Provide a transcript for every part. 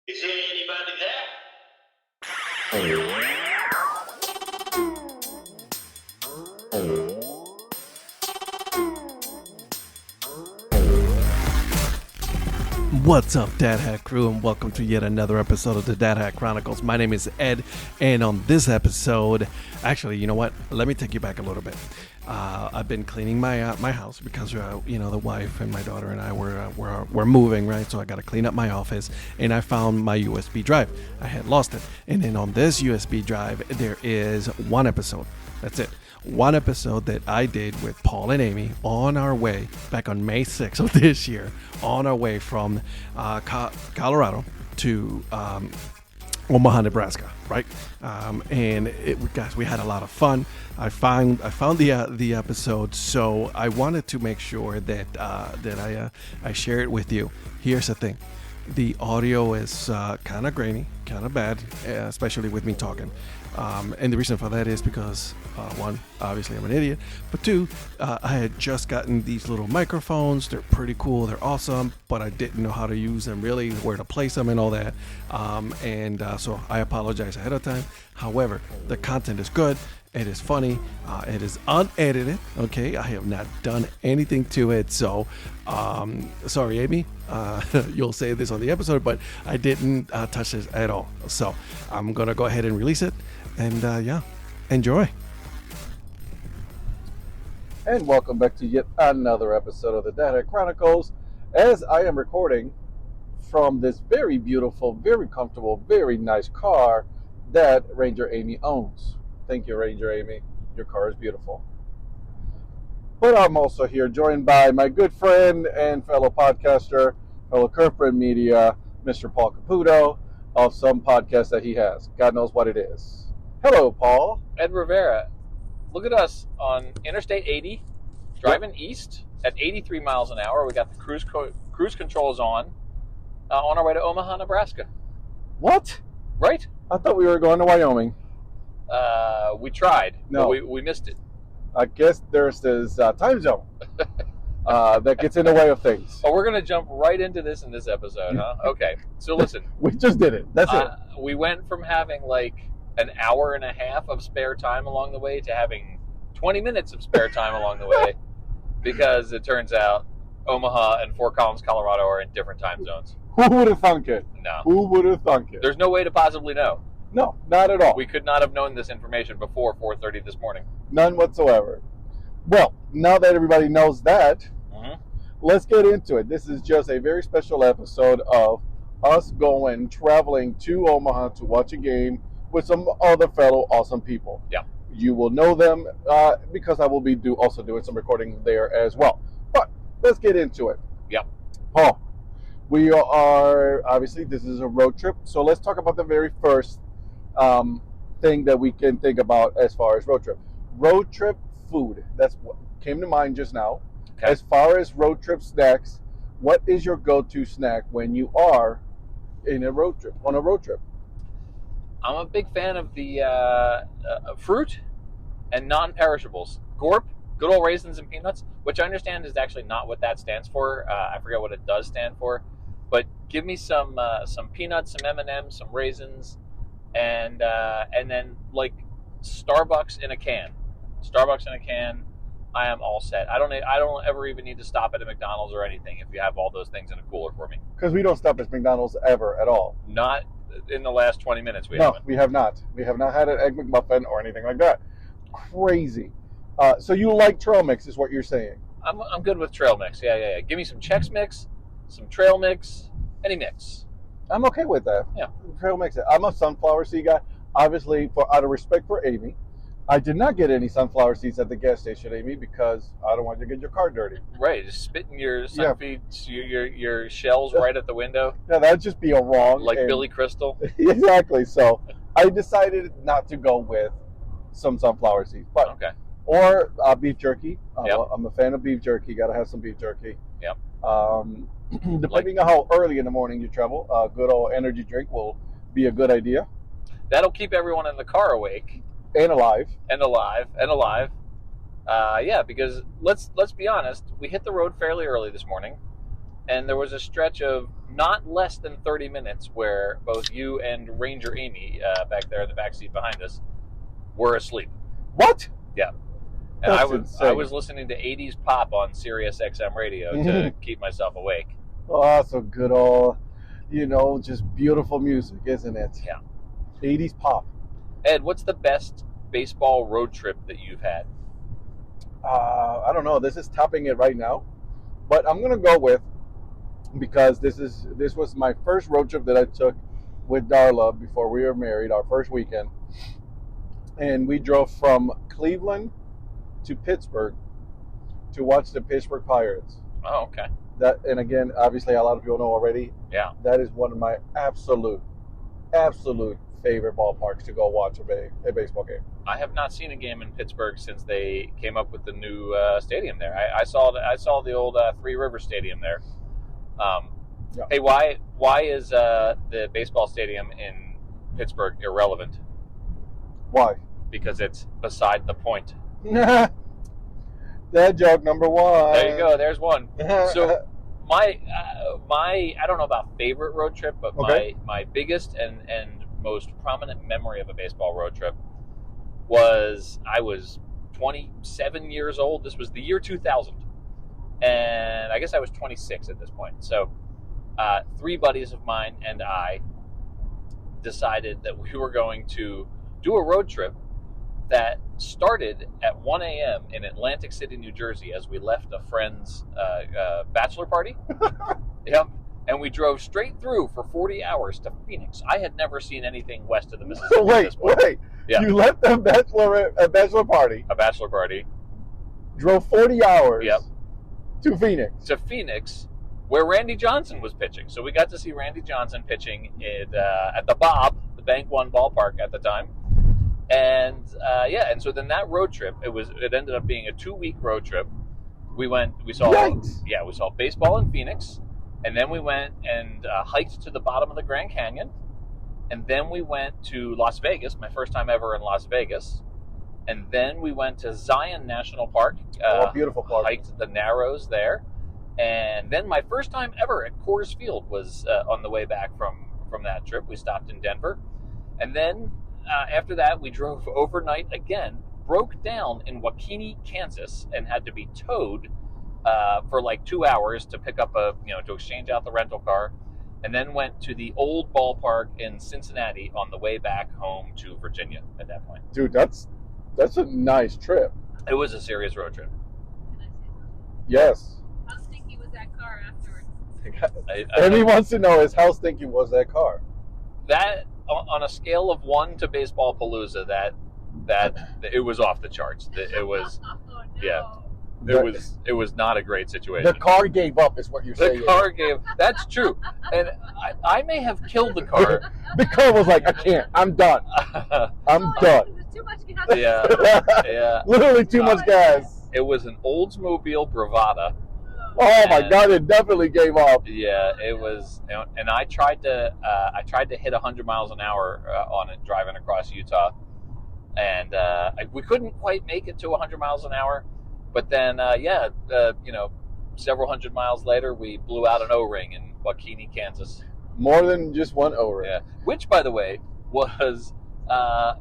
Is there anybody there? What's up, Dad Hack crew, and welcome to yet another episode of the Dad Hack Chronicles. My name is Ed, and on this episode, actually, you know what? Let me take you back a little bit. I've been cleaning my my house because the wife and my daughter and I we're moving, right? So I got to clean up my office, and I found my USB drive. I had lost it, and then on this USB drive there is one episode. That's it. One episode that I did with Paul and Amy on our way back on May 6th of this year, on our way from Colorado to Omaha, Nebraska, right? And we had a lot of fun. I found the episode, so I wanted to make sure that I share it with you. Here's the thing. The audio is kind of grainy, kind of bad, especially with me talking. And the reason for that is because, one, obviously I'm an idiot, but two, I had just gotten these little microphones. They're pretty cool. They're awesome, but I didn't know how to use them really, where to place them and all that. So I apologize ahead of time. However, the content is good. It is funny. It is unedited. Okay, I have not done anything to it. So, sorry, Amy. You'll say this on the episode, but I didn't touch this at all. So I'm gonna go ahead and release it, and enjoy. And welcome back to yet another episode of the Data Chronicles. As I am recording from this very beautiful, very comfortable, very nice car that Ranger Amy owns. Thank you, Ranger Amy. Your car is beautiful. But I'm also here joined by my good friend and fellow podcaster, fellow corporate media, Mr. Paul Caputo, of some podcast that he has. God knows what it is. Hello, Paul. Ed Rivera. Look at us on Interstate 80, driving east at 83 miles an hour. We got the cruise controls on our way to Omaha, Nebraska. What? Right? I thought we were going to Wyoming. We tried, No. but we missed it. I guess there's this time zone that gets in the way of things. Oh, we're going to jump right into this in this episode, huh? Okay. So listen. We just did it. That's it. We went from having like an hour and a half of spare time along the way to having 20 minutes of spare time along the way because it turns out Omaha and Fort Collins, Colorado are in different time zones. Who would have thunk it? No. Who would have thunk it? There's no way to possibly know. No, not at all. We could not have known this information before 4:30 this morning. None whatsoever. Well, now that everybody knows that, let's get into it. This is just a very special episode of us traveling to Omaha to watch a game with some other fellow awesome people. Yeah. You will know them because I will be also doing some recording there as well. But let's get into it. Yeah. Paul, we are, obviously, this is a road trip. So let's talk about the very first thing that we can think about as far as road trip. Road trip food. That's what came to mind just now. Okay. As far as road trip snacks, what is your go-to snack when you are on a road trip? I'm a big fan of the fruit and non-perishables. Gorp, good old raisins and peanuts, which I understand is actually not what that stands for. I forget what it does stand for. But give me some peanuts, some M&Ms, some raisins, and then like Starbucks in a can. I am all set. I don't ever even need to stop at a McDonald's or anything if you have all those things in a cooler for me. Because we don't stop at McDonald's ever at all. Not in the last 20 minutes. We have not. We have not had an Egg McMuffin or anything like that. Crazy. So you like trail mix is what you're saying? I'm good with trail mix. Yeah. Give me some Chex Mix, some trail mix, any mix. I'm okay with that. Yeah. Trail mix. I'm a sunflower seed guy. Obviously, out of respect for Amy, I did not get any sunflower seeds at the gas station, Amy, because I don't want you to get your car dirty. Right, just spitting your sunfeeds, your shells right at the window. Yeah, that'd just be a wrong. Like Billy Crystal. Exactly. So I decided not to go with some sunflower seeds, but okay. Or beef jerky. Yep. I'm a fan of beef jerky. Got to have some beef jerky. Yep. Depending on how early in the morning you travel, a good old energy drink will be a good idea. That'll keep everyone in the car awake. And alive. Yeah, because let's be honest, we hit the road fairly early this morning. and there was a stretch of not less than 30 minutes where both you and Ranger Amy, back there in the back seat behind us, were asleep. What? Yeah. And That's I insane. was listening to 80s pop on Sirius XM radio to keep myself awake. Oh, so good old, just beautiful music, isn't it? Yeah. 80s pop. Ed, what's the best baseball road trip that you've had? I don't know. This is topping it right now, but I'm gonna go with, because this was my first road trip that I took with Darla before we were married. Our first weekend, and we drove from Cleveland to Pittsburgh to watch the Pittsburgh Pirates. Oh, okay. That, and again, obviously, a lot of people know already. Yeah. That is one of my absolute favorite ballparks to go watch a baseball game. I have not seen a game in Pittsburgh since they came up with the new stadium there. I saw the old Three Rivers Stadium there. Yeah. Hey, why is the baseball stadium in Pittsburgh irrelevant? Why? Because it's beside the point. That joke number one. There you go. There's one. So my I don't know about favorite road trip, but Okay. my biggest and most prominent memory of a baseball road trip was I was 27 years old. This was the year 2000, and I guess I was 26 at this point. So 3 buddies of mine and I decided that we were going to do a road trip that started at 1 a.m. in Atlantic City, New Jersey, as we left a friend's bachelor party. Yep. And we drove straight through for 40 hours to Phoenix. I had never seen anything west of the Mississippi. So at this point. wait. Yeah. You left a bachelor party, A bachelor party. drove 40 hours Yep. to Phoenix. To Phoenix, where Randy Johnson was pitching. So we got to see Randy Johnson pitching at the the Bank One ballpark at the time. And and so then that road trip, it ended up being a 2-week road trip. We saw Yikes. we saw baseball in Phoenix, and then we went and hiked to the bottom of the Grand Canyon, and then we went to Las Vegas, my first time ever in Las Vegas, and then we went to Zion National Park, Beautiful park. hiked the Narrows there, and then my first time ever at Coors Field was on the way back from that trip. We stopped in Denver, and then after that, we drove overnight again, broke down in Waukene, Kansas, and had to be towed for like 2 hours to pick up to exchange out the rental car, and then went to the old ballpark in Cincinnati on the way back home to Virginia at that point. Dude, that's a nice trip. It was a serious road trip. Can I say something? Yes. How stinky was that car afterwards? And he wants to know is how stinky was that car? That, on a scale of 1 to Baseball Palooza, that it was off the charts. It was Oh, no. yeah. It was not a great situation. The car gave up, is what you're saying. The car gave. That's true, and I may have killed the car. The car was like, I can't. I'm done. I'm Oh, done. It was too much gas. Yeah. Literally too much gas. It was an Oldsmobile Bravada. Oh my God! It definitely gave up. Yeah, it was, and I tried to hit 100 miles an hour on it driving across Utah, and we couldn't quite make it to 100 miles an hour. But then, several hundred miles later, we blew out an O-ring in Waukene, Kansas. More than just one O-ring. Yeah, which, by the way, was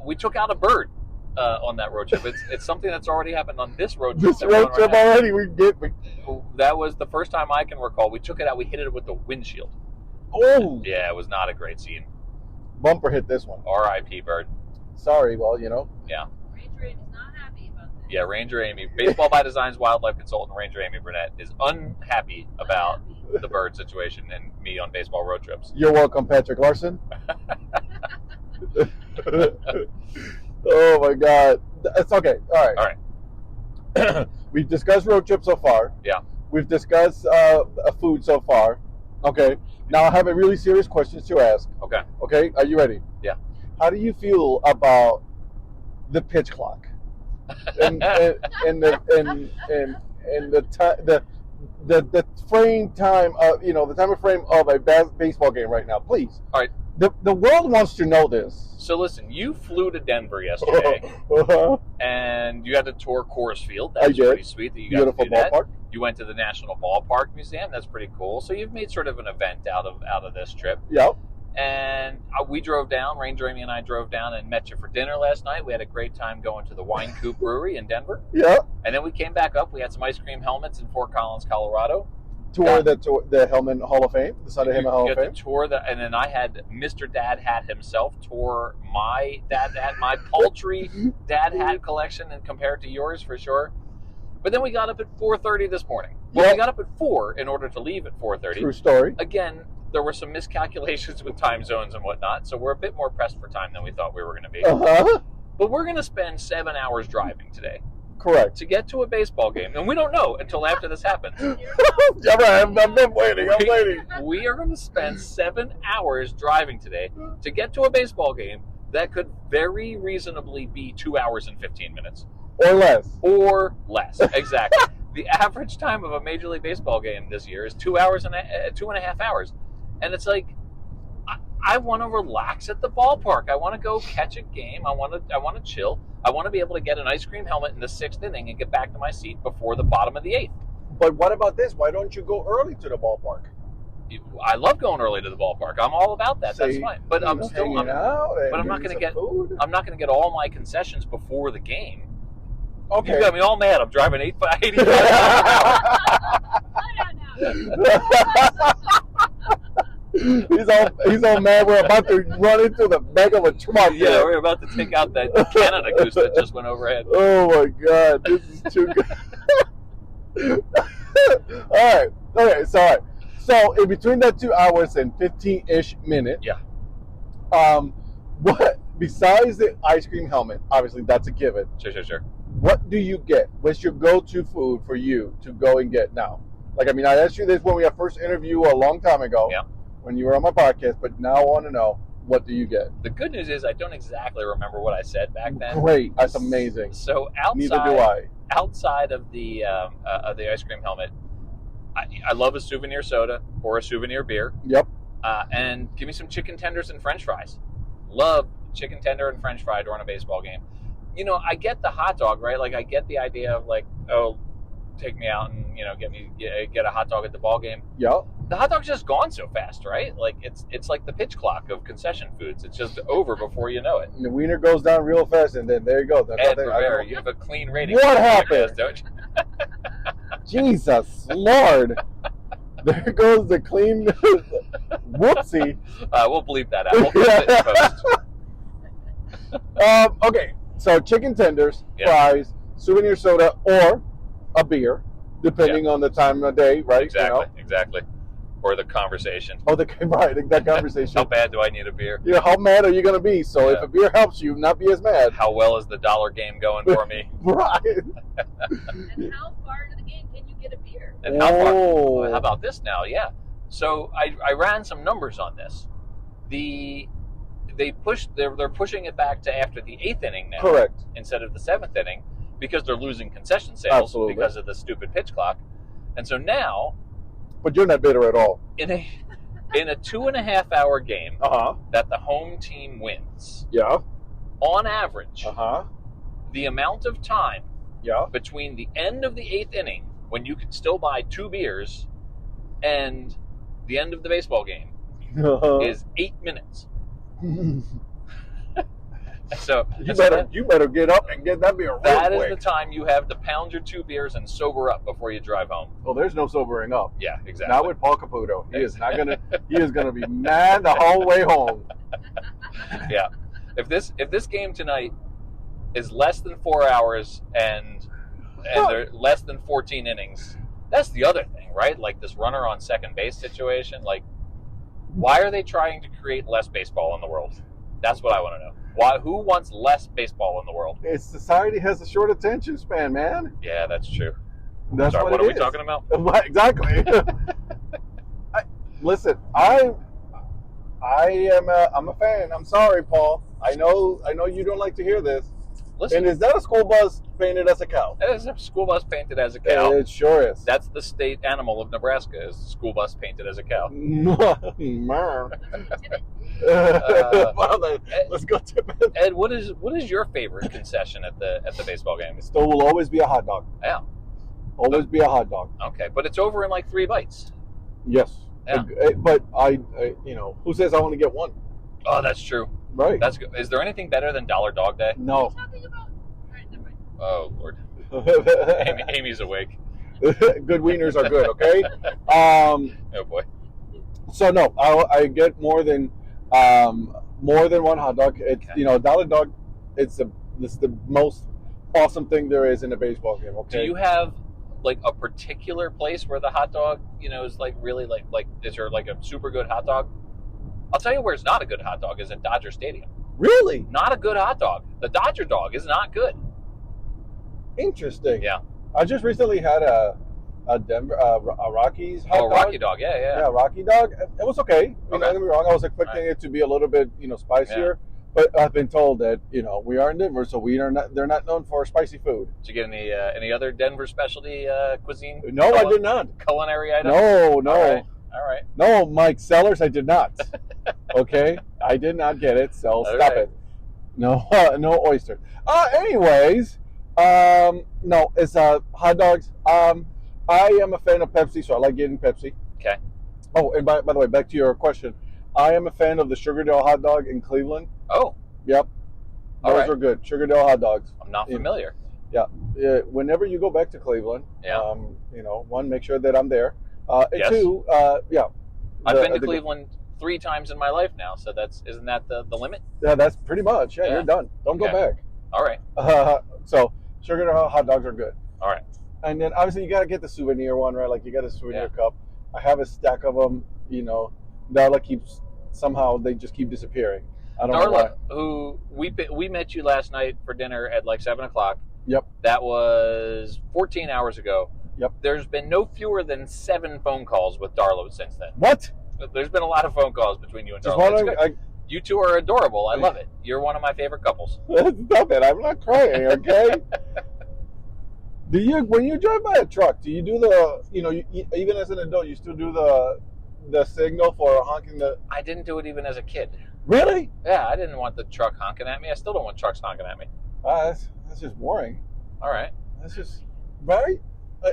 we took out a bird on that road trip. It's something that's already happened on this road trip. This road trip already, That was the first time I can recall. We took it out. We hit it with the windshield. Oh, Yeah, it was not a great scene. bumper hit this one. R.I.P. bird. Sorry, well, Yeah. Ranger is not happy about this. Yeah, Ranger Amy, Baseball by Design's wildlife consultant Ranger Amy Burnett is unhappy about the bird situation and me on baseball road trips. You're welcome, Patrick Larson. Oh my God, it's okay. All right. We've discussed road trips so far. Yeah. We've discussed food so far. Okay. Now I have a really serious question to ask. Okay. Okay. Are you ready? Yeah. How do you feel about the pitch clock and the frame time of the time frame of a baseball game right now? Please. All right. The world wants to know this. So listen, you flew to Denver yesterday, and you had to tour Coors Field. I That's did. pretty sweet that you got Beautiful to do that. ballpark. You went to the National Ballpark Museum. That's pretty cool. So you've made sort of an event out of this trip. Yep. And we drove down. Ranger Amy and I drove down and met you for dinner last night. We had a great time going to the Wine Coop Brewery in Denver. Yep. And then we came back up. We had some ice cream helmets in Fort Collins, Colorado. Tour the Hellman Hall of Fame, the Sunday Hellman Hall of Fame. Tour and then I had Mr. Dad Hat himself tour my dad hat, my paltry dad hat collection, and compared to yours for sure. But then we got up at 4:30 this morning. Well, we got up at 4 in order to leave at 4:30. True story. Again, there were some miscalculations with time zones and whatnot, so we're a bit more pressed for time than we thought we were going to be. Uh-huh. But we're going to spend 7 hours driving today Correct. to get to a baseball game, and we don't know until after this happens. Yeah, right. I'm waiting. I'm waiting. We are going to spend 7 hours driving today to get to a baseball game that could very reasonably be 2 hours and 15 minutes. Or less. Or less, exactly. The average time of a Major League Baseball game this year is 2 hours and 2.5 hours. And it's like, I want to relax at the ballpark. I want to go catch a game. I want to chill. I want to be able to get an ice cream helmet in the 6th inning and get back to my seat before the bottom of the 8th. But what about this? Why don't you go early to the ballpark? I love going early to the ballpark. I'm all about that. That's fine. But I'm not going to get all my concessions before the game. Okay. You got me all mad. I'm driving 85 He's all mad. We're about to run into the back of a truck. Yeah, we're about to take out that Canada goose that just went overhead. Oh my God, this is too good. All right. Okay. So in between that 2 hours and 15-ish minute. Yeah. What besides the ice cream helmet? Obviously, that's a given. Sure. What do you get? What's your go-to food for you to go and get now? Like, I mean, I asked you this when we had first interview a long time ago. Yeah. When you were on my podcast, but now I want to know, what do you get? The good news is I don't exactly remember what I said back then. Great, that's amazing. So neither do I. Outside of the ice cream helmet, I love a souvenir soda or a souvenir beer. Yep. And give me some chicken tenders and French fries. Love chicken tender and French fry during a baseball game. You know, I get the hot dog, right? Like, I get the idea of like, oh, take me out and get a hot dog at the ball game. Yep. The hot dog's just gone so fast, right? Like it's like the pitch clock of concession foods. It's just over before you know it. And the wiener goes down real fast, and then there you go. Ed Rivera, you have a clean rating. What happened? Don't you? Jesus Lord! There goes the clean. Whoopsie. We'll bleep that out. We'll bleep it in post. Okay, so chicken tenders, fries, souvenir soda, or a beer, depending on the time of day, right? Exactly. Or the conversation. Oh, that conversation. How bad do I need a beer? Yeah, how mad are you going to be? So if a beer helps you, not be as mad. How well is the dollar game going for me? Right. And how far into the game can you get a beer? And how far? How about this now? Yeah. So I ran some numbers on this. They're pushing it back to after the 8th inning now. Correct. Instead of the 7th inning, because they're losing concession sales because of the stupid pitch clock. And so now, but you're not bitter at all. In a 2.5 hour game that the home team wins, on average, the amount of time between the end of the 8th inning, when you could still buy 2 beers, and the end of the baseball game is 8 minutes. So you better get up and get that beer real quick. That is the time you have to pound your 2 beers and sober up before you drive home. Well, there's no sobering up. Yeah, exactly. Not with Paul Caputo. He is not gonna. He is gonna be mad the whole way home. Yeah. If this game tonight is less than 4 hours and they're less than 14 innings, that's the other thing, right? Like this runner on second base situation. Like, why are they trying to create less baseball in the world? That's what I want to know. Who wants less baseball in the world? Society has a short attention span, man. Yeah, that's true. That's what are we talking about? Exactly. Listen, I'm a fan. I'm sorry, Paul. I know you don't like to hear this, Listen, And is that a school bus painted as a cow? that is a school bus painted as a cow. It sure is. That's the state animal of Nebraska, is the school bus painted as a cow. Wow, let's go tip it. Ed, what is your favorite concession at the baseball game? Still will always be a hot dog. Yeah. Always be a hot dog. Okay, but it's over in like 3 bites. Yes. Yeah. But I who says I want to get one? Oh, that's true. Right. That's good. Is there anything better than Dollar Dog Day? No. Talking about. All right, never mind. Oh Lord, Amy's awake. Good wieners are good. Okay. Oh boy. So no, I get more than one hot dog. It's Okay. Dollar Dog. It's the most awesome thing there is in a baseball game. Okay. Do you have like a particular place where the hot dog, is like really like is there like a super good hot dog? I'll tell you where it's not a good hot dog is in Dodger Stadium. Really Not a good hot dog. The Dodger dog is not good. interesting? Yeah. I just recently had a Denver a Rockies hot dog. Rocky dog. Yeah. Yeah, Rocky dog. It was okay. Don't Okay. get me wrong. I was expecting it to be a little bit, spicier. But I've been told that we are in Denver, so they're not known for spicy food. Did you get any other Denver specialty cuisine? No, I did not. Culinary items? No. All right. No, Mike Sellers, I did not. Okay, I did not get it. So stop Okay. it. No, no oyster. Anyways, no, it's hot dogs. I am a fan of Pepsi, so I like getting Pepsi. Okay. Oh, and by the way, back to your question, I am a fan of the Sugardale hot dog in Cleveland. Oh, Yep, All those right. are good. Sugardale hot dogs. I'm not familiar. Whenever you go back to Cleveland, Yeah. one, make sure that I'm there. And Yes. two, I've been to Cleveland 3 times in my life now, so isn't that the limit? Yeah, that's pretty much. Yeah, Yeah. you're done. Don't Okay. go back. All right. So Sugardale hot dogs are good. All right. And then obviously you gotta get the souvenir one, right? Like you got a souvenir cup. I have a stack of them. Darla keeps somehow they just keep disappearing. I don't know why. Darla, who we met you last night for dinner at like 7:00. Yep. That was 14 hours ago. Yep. There's been no fewer than 7 phone calls with Darla since then. What? There's been a lot of phone calls between you and Just Darla. It's wondering. good. You two are adorable. I love it. You're one of my favorite couples. Stop it! I'm not crying. Okay. When you drive by a truck, do you do the even as an adult, you still do the signal for honking the? I didn't do it even as a kid. Really? Yeah, I didn't want the truck honking at me. I still don't want trucks honking at me. That's just boring. All right. That's just right.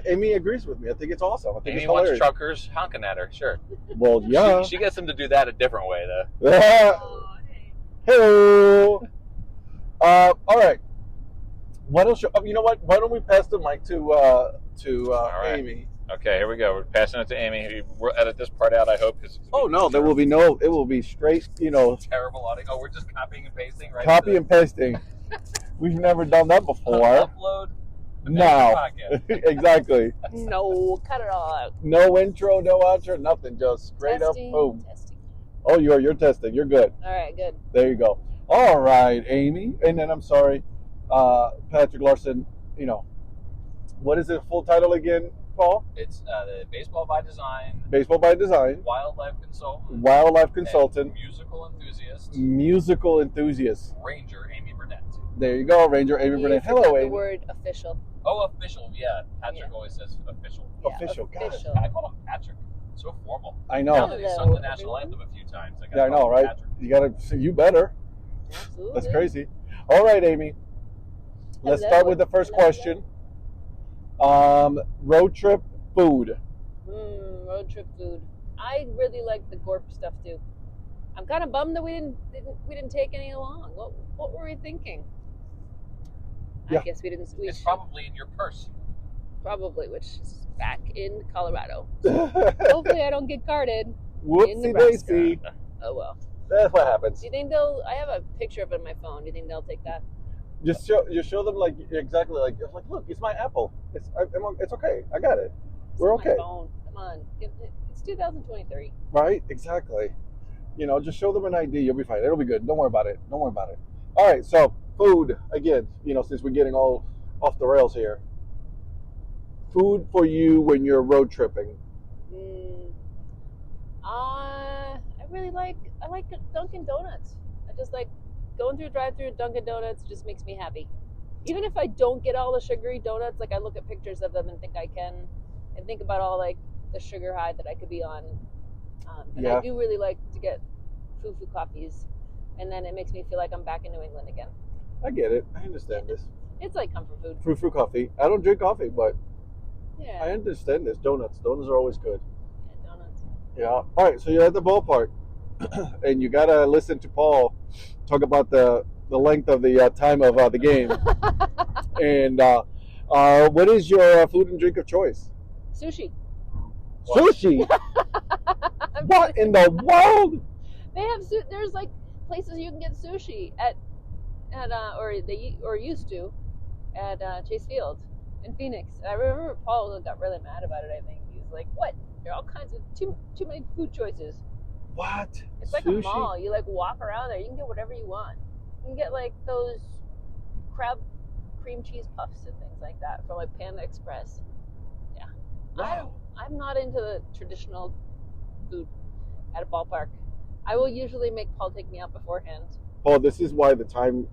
Amy agrees with me. I think it's awesome. I think Amy it's wants hilarious. truckers honking at her. Sure. Well, yeah. She gets them to do that a different way, though. Oh, hey. Hello. All right. Why don't you know what? Why don't we pass the mic to right. Amy? Okay, here we go. We're passing it to Amy. We'll edit this part out, I hope. Oh no, there will be no. It will be straight. Terrible audio. Oh, we're just copying and pasting, right? Copy and pasting. We've never done that before. Upload. the No. podcast. Exactly. No, cut it all out. No intro, no outro, nothing. Just straight Testing, up boom. testing. Oh, you're testing. You're good. All right, good. There you go. All right, Amy. And then I'm sorry, Patrick Larson. What is the full title again, Paul? It's the Baseball by Design, Baseball by Design, Wildlife Consultant, Wildlife Consultant, and Musical Enthusiast, Musical Enthusiast. Ranger Amy Burnett. There you go, Ranger Amy You Burnett. forgot Hello, the Amy. word official. Oh, official. Yeah, Patrick Yeah. always says official. Yeah, Official, God. official. I call him Patrick. So formal. I Now know. that he's Hello, sung the national everyone. anthem a few times. I Yeah, I gotta know, call him right? Patrick. You better. Absolutely. That's crazy. All right, Amy. Let's Hello. start with the first Hello. question. Road trip food. Road trip food. I really like the Gorp stuff too. I'm kind of bummed that we didn't take any along. What were we thinking? Yeah. I guess we didn't. It's probably in your purse. Probably, which is back in Colorado. Hopefully, I don't get carded. In Whoopsie Nebraska. daisy. Oh well. That's what happens. Do you think they'll? I have a picture of it on my phone. Do you think they'll take that? Just show them like exactly like look, it's my Apple. It's okay. I got it. We're It's on okay, my phone. Come on. It's 2023. right? Exactly. Just show them an ID. You'll be fine. It'll be good. Don't worry about it. Don't worry about it. All right. So food again. Since we're getting all off the rails here. Food for you when you're road tripping. I like Dunkin' Donuts. I just like going through a drive-through Dunkin' Donuts. Just makes me happy. even if I don't get all the sugary donuts, like I look at pictures of them and think I can, and think about all like the sugar high that I could be on. And Yeah. I do really like to get fufu coffees, and then it makes me feel like I'm back in New England again. I get it. I understand this. It's like comfort food. Frou coffee. I don't drink coffee, but Yeah. I understand this. Donuts are always good. Yeah, donuts. Yeah. All right. So you're at the ballpark, and you gotta listen to Paul talk about the length of the time of the game. And what is your food and drink of choice? Sushi. Sushi. What in the world? They have there's like places you can get sushi at or used to at Chase Field in Phoenix. And I remember Paul got really mad about it. I think he was like, "What? There are all kinds of too many food choices." What? It's like Sushi? a mall. You like walk around there. You can get whatever you want. You can get like those crab cream cheese puffs and things like that from like Panda Express. Yeah. Wow. I'm not into the traditional food at a ballpark. I will usually make Paul take me out beforehand. Paul, this is why the time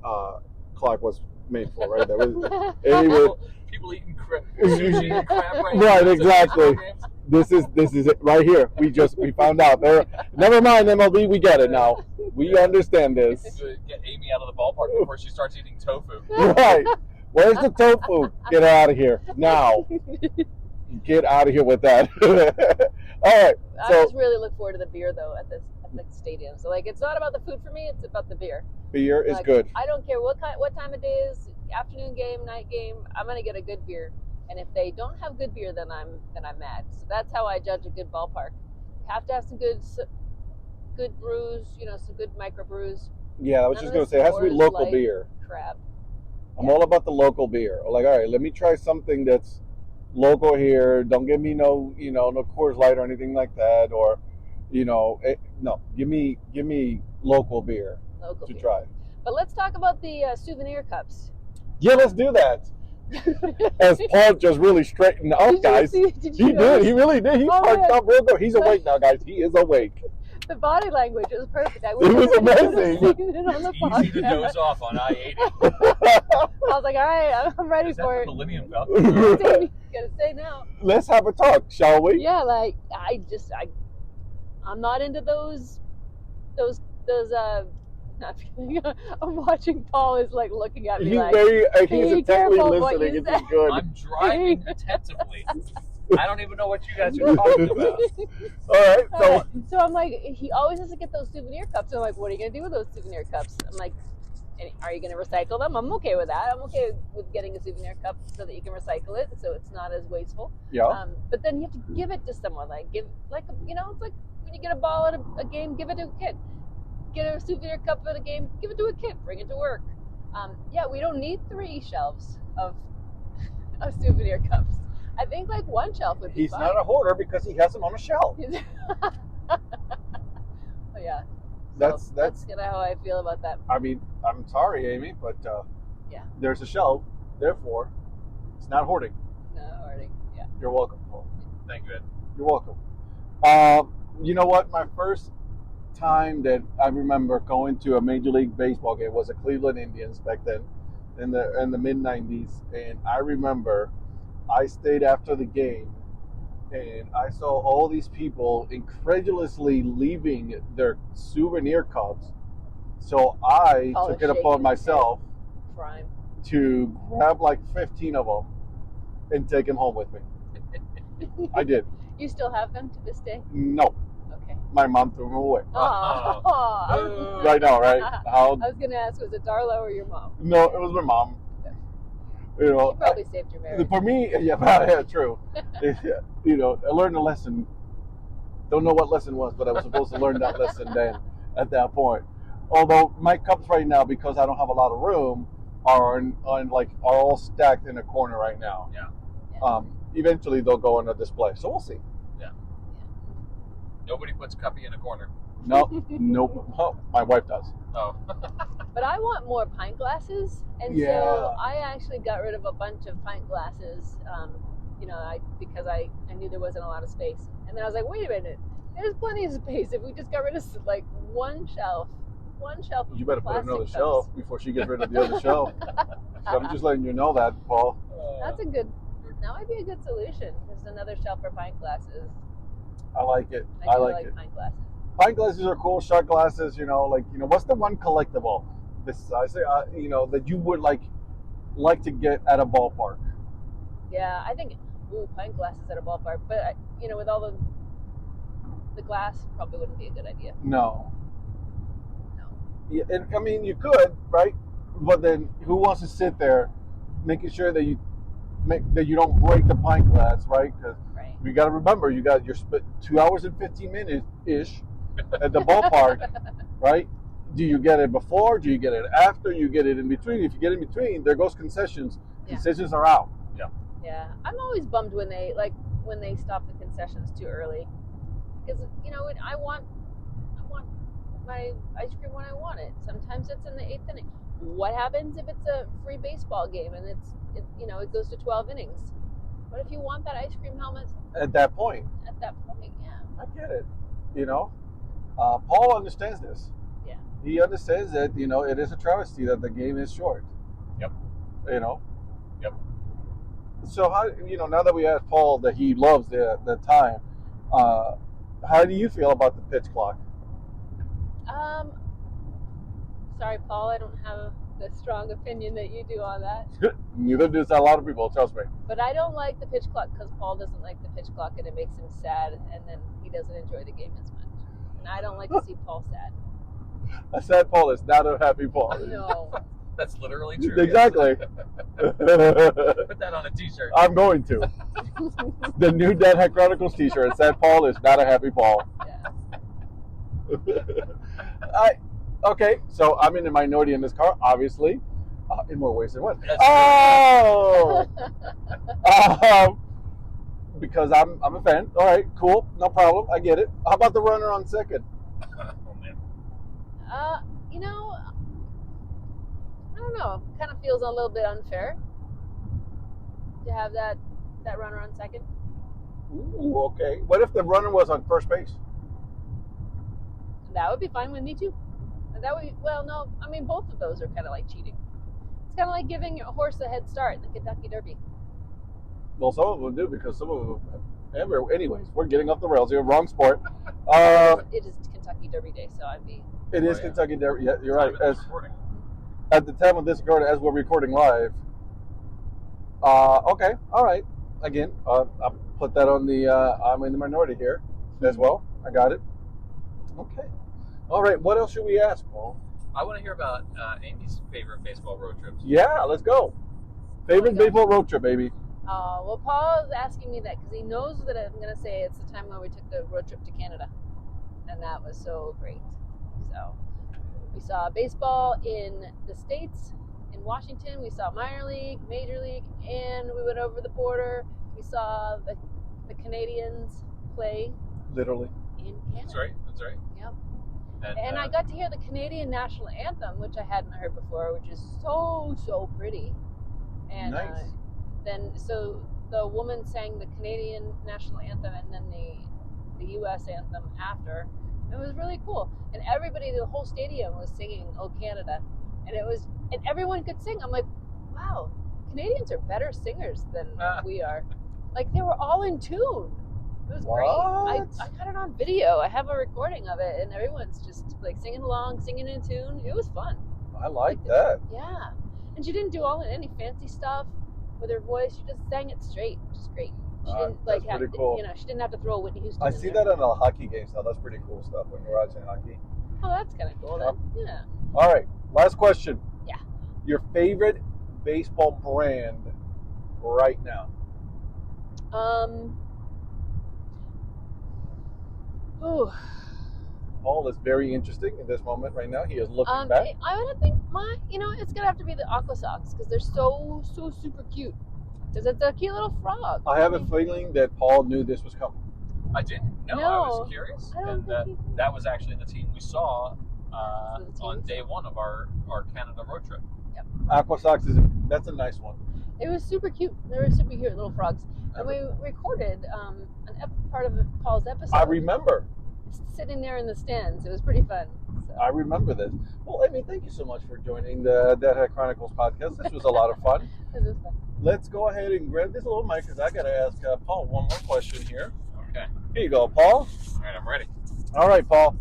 clock was made for, right? That was anyway. People eating sushi and crab range. Right, exactly. This is it right here. We found out. Never mind MLB, we get it now. We understand this. Get Amy out of the ballpark before she starts eating tofu. Right. Where's the tofu? Get out of here now. Get out of here with that. All right. I just really look forward to the beer though at the stadium. So like, it's not about the food for me; it's about the beer. Beer is like, good. I don't care what time of day is, afternoon game, night game. I'm gonna get a good beer, and if they don't have good beer, then I'm mad. So that's how I judge a good ballpark. You have to have some good brews, some good micro brews. Yeah, I was just gonna say it has to be local beer. Crap. I'm all about the local beer. Like, all right, let me try something that's local here. Don't give me no Coors Light or anything like that, or no. Give me local beer to try. But let's talk about the souvenir cups. Yeah, let's do that. As Paul just really straightened up, guys. He did. He really did. He parked up real good. He's awake now, guys. He is awake. The body language was perfect. It was amazing. It's easy to doze off on I-80. I was like, all right, I'm ready for it. Millennium Falcon. Gotta say now. Let's have a talk, shall we? Yeah, like I'm not into those. I'm watching Paul is like looking at me he's intently listening. It's good. I'm driving attentively. I don't even know what you guys are talking about. All right, so I'm like, he always has to get those souvenir cups. I'm like, what are you gonna do with those souvenir cups? I'm like, are you gonna recycle them? I'm okay with that. I'm okay with getting a souvenir cup so that you can recycle it, so it's not as wasteful. Yeah. But then you have to give it to someone. Like it's like when you get a ball at a game, give it to a kid. Get a souvenir cup at a game, give it to a kid, bring it to work. Yeah, we don't need 3 shelves of souvenir cups. I think like 1 shelf would be fine. He's not a hoarder because he has them on a shelf. Oh, yeah. That's kind of how I feel about that. I mean, I'm sorry, Amy, but yeah, there's a shelf. Therefore, it's not hoarding. No hoarding. Yeah. You're welcome, Paul. Thank you, Ed. You're welcome. You know what? My first time that I remember going to a Major League Baseball game was the Cleveland Indians back then, in the mid '90s, and I remember I stayed after the game, and I saw all these people incredulously leaving their souvenir cups. So I took it upon myself to grab like 15 of them and take them home with me. I did. You still have them to this day? No. Okay. My mom threw them away. Oh. Right now, right? I was going to ask, was it Darla or your mom? No, it was my mom. She probably saved your marriage. For me, yeah, true. I learned a lesson. Don't know what lesson was, but I was supposed to learn that lesson then at that point. Although my cups right now, because I don't have a lot of room, are all stacked in a corner right now. Yeah. Eventually they'll go on a display, so we'll see. Yeah. Nobody puts Cuppy in a corner. Nope. Oh, my wife does. Oh. But I want more pint glasses, and so I actually got rid of a bunch of pint glasses, because I knew there wasn't a lot of space. And then I was like, wait a minute, there's plenty of space if we just got rid of like one shelf. You better put another shelf before she gets rid of the other shelf. So I'm just letting you know that, Paul. That's a good. That might be a good solution. There's another shelf for pint glasses. I like it. I do like it. pint glasses. Pint glasses are cool. Shot glasses, what's the one collectible besides, that you would like to get at a ballpark? Yeah, I think pint glasses at a ballpark, but with all the glass, probably wouldn't be a good idea. No. No. Yeah, and, I mean, you could, right? But then, who wants to sit there, making sure that you don't break the pint glass, right? Because Right. you got to remember, you're spent 2 hours and 15 minutes ish at the ballpark, right? Do you get it before? Do you get it after? You get it in between? If you get in between, there goes concessions. Yeah. Concessions are out. Yeah, I'm always bummed when they stop the concessions too early, because I want my ice cream when I want it. Sometimes it's in the 8th inning. What happens if it's a free baseball game and it goes to 12 innings? What if you want that ice cream helmet At that point. at that point? Yeah. I get it. Paul understands this. Yeah. He understands that, it is a travesty that the game is short. Yep. Yep. So how, now that we asked Paul that he loves the time, how do you feel about the pitch clock? Sorry, Paul, I don't have the strong opinion that you do on that. Neither does a lot of people, trust me. But I don't like the pitch clock because Paul doesn't like the pitch clock, and it makes him sad, and then he doesn't enjoy the game as much. And I don't like to see Paul sad. A sad Paul is not a happy Paul. No. That's literally true. Exactly. Put that on a t-shirt. I'm going to. The new Dad Hack Chronicles t-shirt. Sad Paul is not a happy Paul. Yeah. Okay, so I'm in the minority in this car, obviously, in more ways than one. That's Oh, because I'm a fan. All right, cool, no problem. I get it. How about the runner on second? Oh man. I don't know. Kind of feels a little bit unfair to have that runner on second. Ooh, okay. What if the runner was on first base? That would be fine with me too. That would no. I mean, both of those are kind of like cheating. It's kind of like giving a horse a head start in the Kentucky Derby. Well, some of them do because some of them. Anyways, we're getting off the rails here. Wrong sport. It is Kentucky Derby day, so I'd be. It is yeah. Kentucky Derby. Yeah, you're right. Recording. At the time of this recording, as we're recording live. Okay, all right. Again, I'll put that on the. I'm in the minority here as well. I got it. Okay. All right. What else should we ask, Paul? I want to hear about Amy's favorite baseball road trips. Yeah, let's go. Favorite baseball road trip, baby. Well, Paul is asking me that because he knows that I'm going to say it's the time when we took the road trip to Canada, and that was so great. So we saw baseball in the States, in Washington. We saw minor league, major league, and we went over the border. We saw the Canadians play Literally. in Canada. That's right. Yep. And I got to hear the Canadian national anthem, which I hadn't heard before, which is so pretty. And Nice. then so the woman sang the Canadian national anthem and then the U.S. anthem after. It was really cool, and everybody, the whole stadium was singing "Oh Canada," and everyone could sing. I'm like, wow, Canadians are better singers than we are. Like they were all in tune. It was great. I got it on video. I have a recording of it, and everyone's just like singing along, singing in tune. It was fun. I like that. Yeah, and she didn't do any fancy stuff with her voice. She just sang it straight, which is great. She didn't that's pretty cool. she didn't have to throw a Whitney Houston. I in see there. that in a hockey game now. That's pretty cool stuff when you're watching hockey. Oh, that's kind of cool then. Yeah. All right, last question. Yeah. Your favorite baseball brand right now? Ooh. Paul is very interesting in this moment right now. He is looking back. I would think it's gonna have to be the Aqua Socks because they're so super cute. Because it's a cute little frog. I have a feeling that Paul knew this was coming. I didn't. No, I was curious. I don't And think that was actually the team we saw on day one of our Canada road trip. Aqua Socks that's a nice one. It was super cute. They were super cute little frogs. And we recorded part of Paul's episode. I remember. sitting there in the stands. It was pretty fun. So. I remember this. Well, Amy, thank you so much for joining the Deadhead Chronicles podcast. This was a lot of fun. This is fun. Let's go ahead and grab this little mic because I got to ask Paul one more question here. Okay. Here you go, Paul. All right, I'm ready. All right, Paul.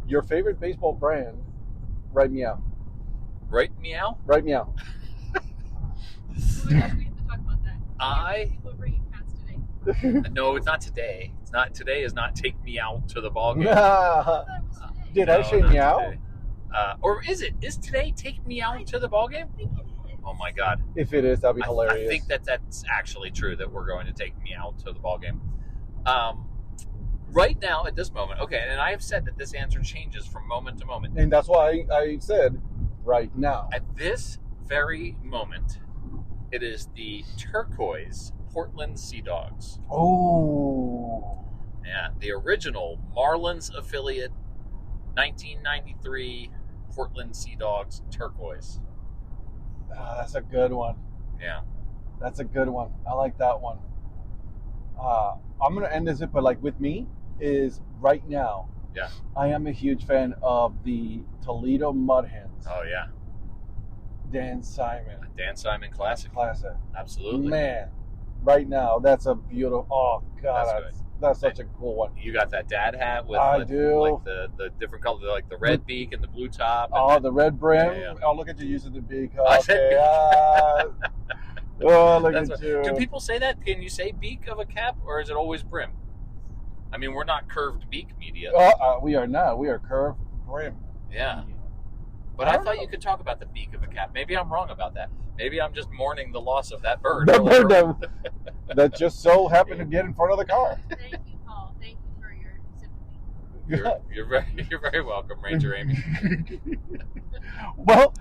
Your favorite baseball brand? Right meow. Right, meow? Right meow. Oh my gosh, we have to talk about that. People are bringing cats today. No, it's not today. It's not today. Is not take me out to the ball game. I thought it was today. Did I say not meow? today. Or is it? Is today take me out to the ball game? I think it is. Oh my God! If it is, that'd be hilarious. I think that's actually true. That we're going to take me out to the ball game. Right now, at this moment, okay, and I have said that this answer changes from moment to moment. And that's why I said right now. At this very moment, it is the turquoise Portland Sea Dogs. Oh. Yeah, the original Marlins affiliate, 1993 Portland Sea Dogs turquoise. That's a good one. Yeah. That's a good one. I like that one. I'm going to end this, but like with me is right now. Yeah. I am a huge fan of the Toledo Mud Hens. Oh yeah. Dan Simon. Dan Simon Classic. Classic. Absolutely. Man, right now, that's a beautiful, oh God, That's that's such a cool one. You got that dad hat with I like, do. like the different colors, like the red beak and the blue top. And Oh, the red brim. Yeah. Oh, look at you using the beak. I said Okay. Oh, look That's at what- you. Do people say that? Can you say beak of a cap, or is it always brim? I mean, we're not curved beak media. We are not. We are curved brim. Yeah. But I I don't thought know. you could talk about the beak of a cap. Maybe I'm wrong about that. Maybe I'm just mourning the loss of that bird. The bird that just so happened to get in front of the car. Thank you, Paul. Thank you for your sympathy. You're very welcome, Ranger Amy. Well,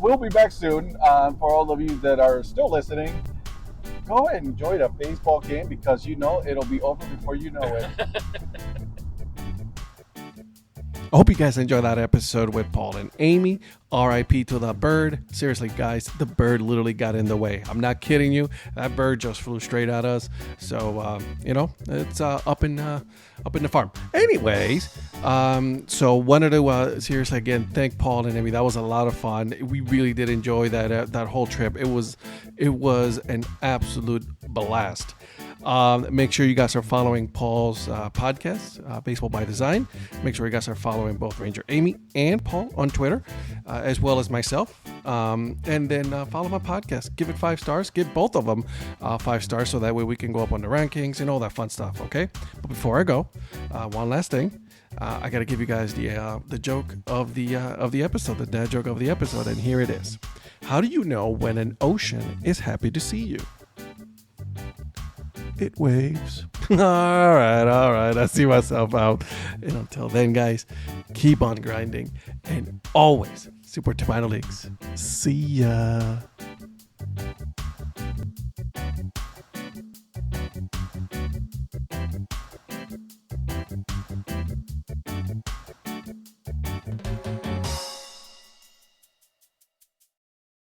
we'll be back soon. For all of you that are still listening, go ahead and enjoy the baseball game because you know it'll be over before you know it. I hope you guys enjoyed that episode with Paul and Amy. RIP to the bird. Seriously, guys, the bird literally got in the way. I'm not kidding you. That bird just flew straight at us. So, it's up in the farm. Anyways, so wanted to seriously again thank Paul and Amy. That was a lot of fun. We really did enjoy that whole trip. It was an absolute blast. Make sure you guys are following Paul's podcast, Baseball by Design. Make sure you guys are following both Ranger Amy and Paul on Twitter, as well as myself. And then follow my podcast. Give it 5 stars. Give both of them 5 stars so that way we can go up on the rankings and all that fun stuff, okay? But before I go, one last thing. I got to give you guys the joke of the episode, the dad joke of the episode, and here it is. How do you know when an ocean is happy to see you? It waves. All right. I see myself out. And until then, guys, keep on grinding and always support to minor leagues. See ya.